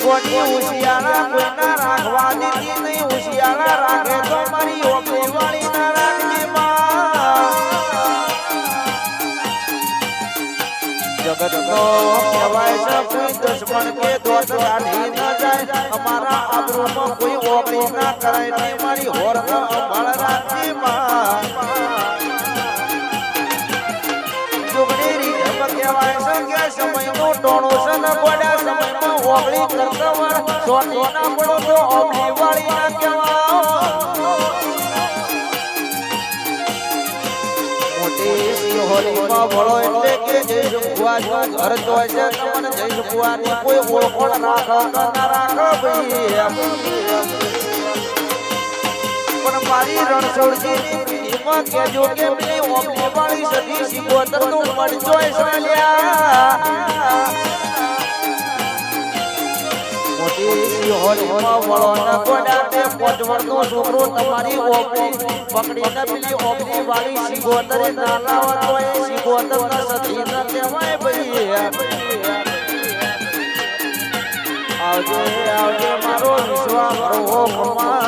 કોની ઉશિયાળા કોઈના રાખવા દીધી નહીં ઉશિયાળા રાખે તો મારી ઓપી વાળી ના રાખી જગત નો કહેવાય છે કોઈ દુશ્મન કે દોષ કાઢી ન જાય અમારા આબરૂમાં કોઈ ઓગળી ના કરાય નહીં મારી હોર સંભાળ રાખી જોગણી રીત કહેવાય છે કે સમયનો ટોણો છે ને ગોડા સમયમાં ઓગળી કરતા વાર સોટી ના પડો તો ઓગળી વાળી ના કહેવાય મોટી સિંહોરીમાં વળો એટલે કે જય સુખવા ઘર જોય છે તમને જય સુખવાની કોઈ ઓળખોળ રાખો કે ના રાખો ભાઈ પણ મારી રણછોડજીની એમાં કેજો કે પેલી ઓમની વાળી સદી સિકોતર નું મરજો ચાલ્યા મોટી સિંહોરીમાં વળો ન ગોડા તે પોટવરનો છોકરો તમારી ઓમની પકડીને પેલી ઓમની વાળી સિકોતરે ના લાવવા તો એ સિકોતર ના સદી ન કહેવાય ભાઈ આવજે આવજે મારો વિશ્વાસ મારો